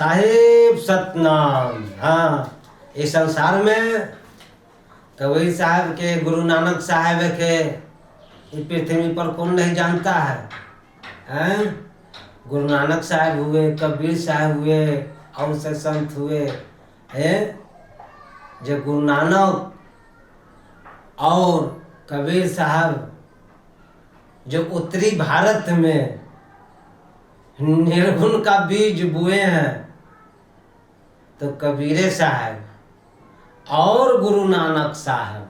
साहेब सतनाम। हाँ, इस संसार में कबीर साहब के, गुरु नानक साहब के इस पृथ्वी पर कौन नहीं जानता है? हैं? गुरु नानक साहब हुए, कबीर साहब हुए और से संत हुए हैं। जो गुरु नानक और कबीर साहब जो उत्तरी भारत में निर्गुण का बीज बोए हैं, तो कबीर साहब और गुरु नानक साहब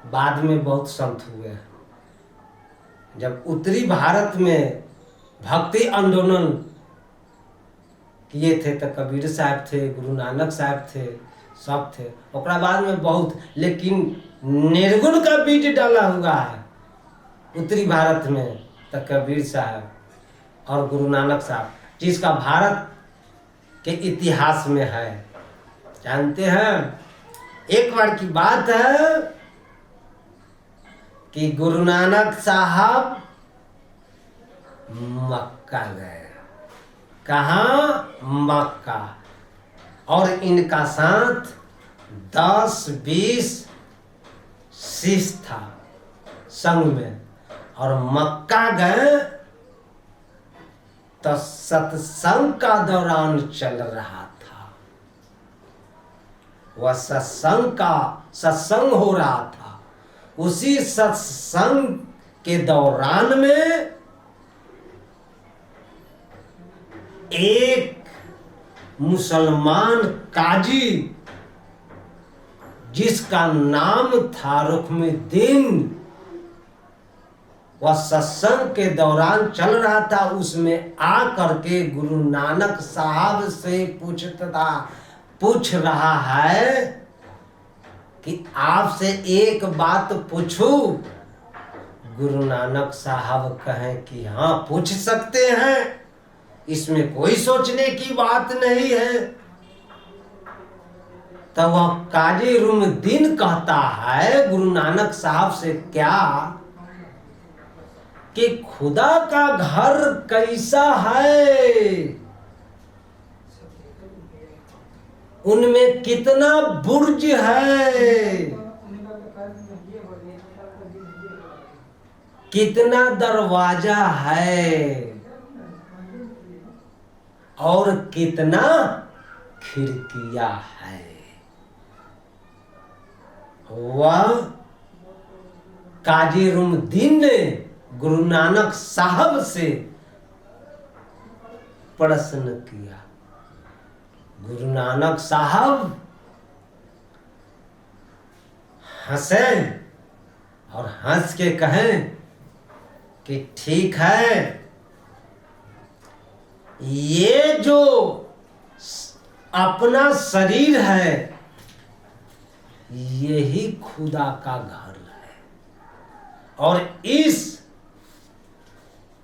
बाद में बहुत संत हुए हैं। जब उत्तरी भारत में भक्ति आंदोलन किए थे तो कबीर साहब थे, गुरु नानक साहब थे, सब थे। ओकरा बाद में बहुत, लेकिन निर्गुण का बीज डाला हुआ है उत्तरी भारत में तो कबीर साहब और गुरु नानक साहब, जिसका भारत के इतिहास में है। जानते हैं, एक बार की बात है कि गुरु नानक साहब मक्का गए। कहाँ? मक्का। और इनका साथ 10-20 शिष्य था संग में, और मक्का गए तो सत्संग का दौरान चल रहा था। वह सत्संग हो रहा था। उसी सत्संग के दौरान में एक मुसलमान काजी, जिसका नाम था रुकनुद्दीन, वह सत्संग के दौरान चल रहा था। उसमें आ करके गुरु नानक साहब से पूछ रहा है कि आपसे एक बात पूछूं? गुरु नानक साहब कहें कि हाँ, पूछ सकते हैं, इसमें कोई सोचने की बात नहीं है। तो वह काजी रुकनुद्दीन कहता है गुरु नानक साहब से, क्या कि खुदा का घर कैसा है, उनमें कितना बुर्ज है, कितना दरवाजा है, और कितना खिड़कियां है। वह काजी रुकनुद्दीन ने गुरु नानक साहब से प्रश्न किया। गुरु नानक साहब हंसे और हंस के कहें कि ठीक है, ये जो अपना शरीर है यही खुदा का घर है, और इस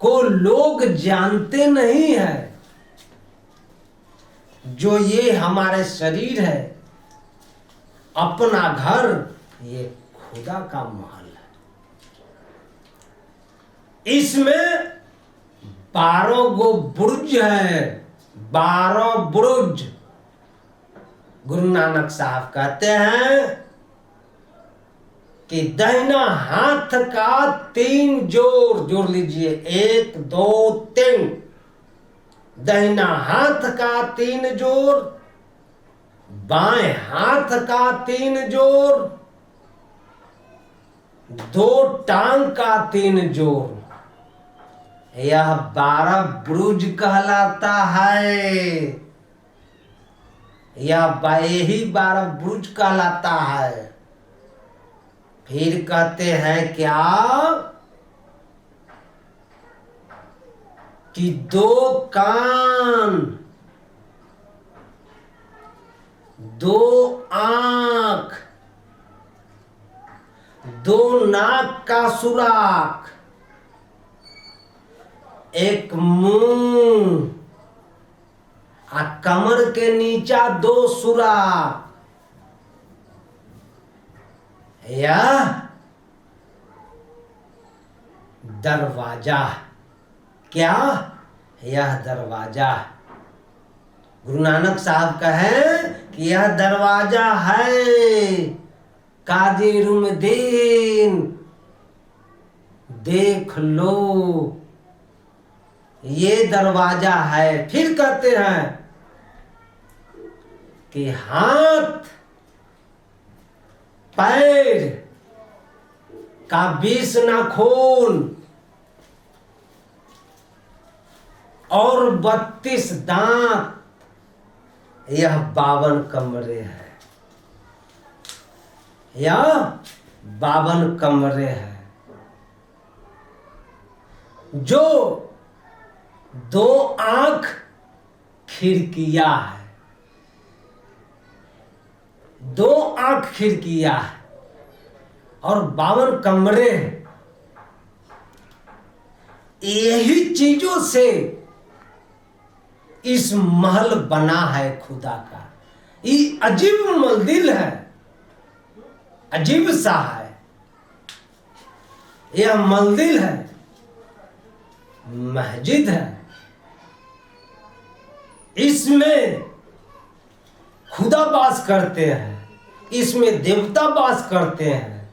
को लोग जानते नहीं है। जो ये हमारे शरीर है, अपना घर, ये खुदा का महल है। इसमें 12 गो बुर्ज है, 12 बुर्ज। गुरु नानक साहब कहते हैं कि दाहिना हाथ का 3 जोड़ लीजिए, 1 2 3। दाहिना हाथ का 3 जोड़, बाएं हाथ का 3 जोड़, 2 टांग का 3 जोड़, यह 12 बुर्ज कहलाता है। यही 12 बुर्ज कहलाता है। फिर कहते हैं क्या कि 2 कान, 2 आंख, 2 नाक का सुराख, 1 मुंह, आ कमर के नीचा 2 सुराख। यह दरवाजा, क्या? यह दरवाजा। गुरु नानक साहब कहें कि यह दरवाजा है काजी रुमदीन, देख लो ये दरवाजा है। फिर कहते हैं कि हाथ पैर का 20 नाखून और 32 दांत, यह 52 कमरे हैं। यह 52 कमरे हैं। जो 2 आंख खिड़कियां है, 2 आंख खिड़कियां है और 52 कमरे हैं। यही चीजों से इस महल बना है खुदा का। ये अजीब मंदिर है, अजीब सा है। यह मंदिर है, मस्जिद है। इसमें खुदा वास करते हैं, इसमें देवता वास करते हैं।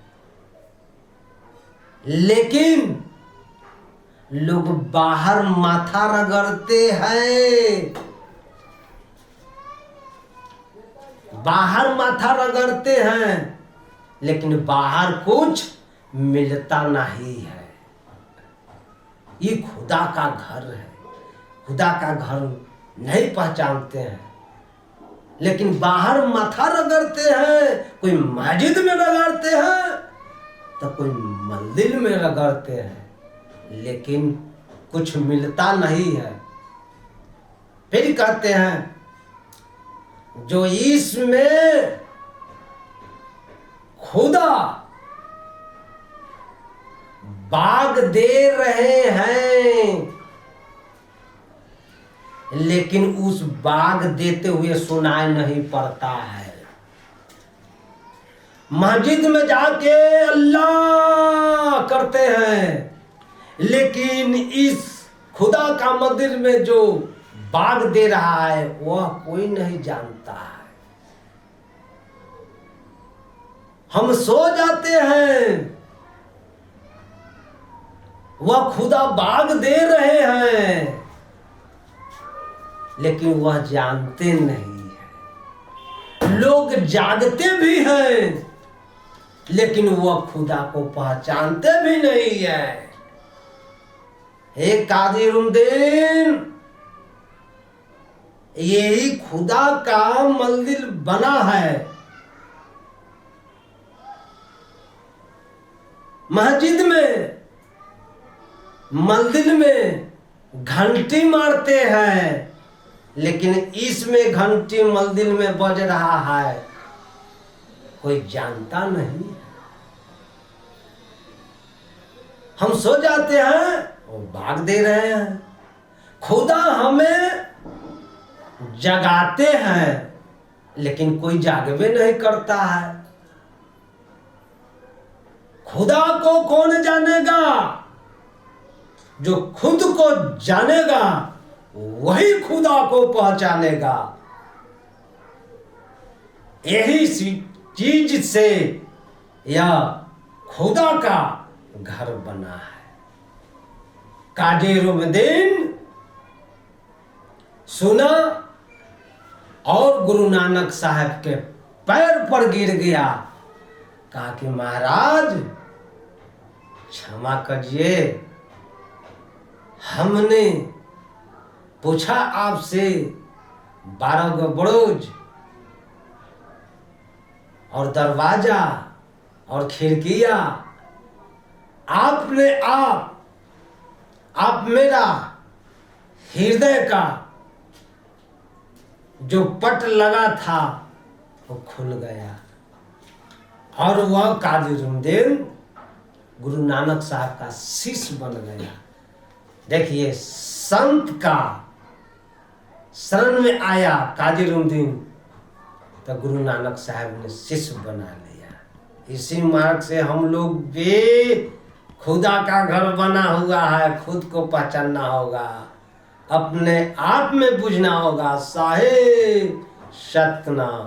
लेकिन लोग बाहर माथा रगड़ते हैं, बाहर माथा रगड़ते हैं, लेकिन बाहर कुछ मिलता नहीं है। ये खुदा का घर है, खुदा का घर नहीं पहचानते हैं, लेकिन बाहर माथा रगड़ते हैं। कोई मस्जिद में रगड़ते हैं तो कोई मंदिर में रगड़ते हैं, लेकिन कुछ मिलता नहीं है। फिर कहते हैं जो इसमें खुदा बाग दे रहे हैं, लेकिन उस बाग देते हुए सुनाई नहीं पड़ता है। मस्जिद में जाके अल्लाह करते हैं, लेकिन इस खुदा का मंदिर में जो बाग दे रहा है वह कोई नहीं जानता है। हम सो जाते हैं, वह खुदा बाग दे रहे हैं, लेकिन वह जानते नहीं है। लोग जागते भी हैं, लेकिन वह खुदा को पहचानते भी नहीं है। हे काजी रुमदीन, यही खुदा का मंदिर बना है। मस्जिद में, मंदिर में घंटी मारते हैं, लेकिन इसमें घंटी मंदिर में बज रहा है, कोई जानता नहीं। हम सो जाते हैं, वो भाग दे रहे हैं। खुदा हमें जगाते हैं, लेकिन कोई जागवे नहीं करता है। खुदा को कौन जानेगा? जो खुद को जानेगा वही खुदा को पहचानेगा। यही चीज से यह खुदा का घर बना है। काजी रुमदीन सुना और गुरु नानक साहब के पैर पर गिर गया। कहा कि महाराज क्षमा करिए, हमने पूछा आपसे 12 गो बुर्ज और दरवाजा और खिड़कियां, आपने आप मेरा हृदय का जो पट लगा था वो खुल गया और वह काजी रुमदीन गुरु नानक साहब का शिष्य बन गया। देखिए, संत का शरण में आया काजी रुमदीन तो गुरु नानक साहब ने शिष्य बना लिया। इसी मार्ग से हम लोग भी खुदा का घर बना हुआ है, खुद को पहचानना होगा। अपने आप में बुझना होगा। साहेब सतनाम।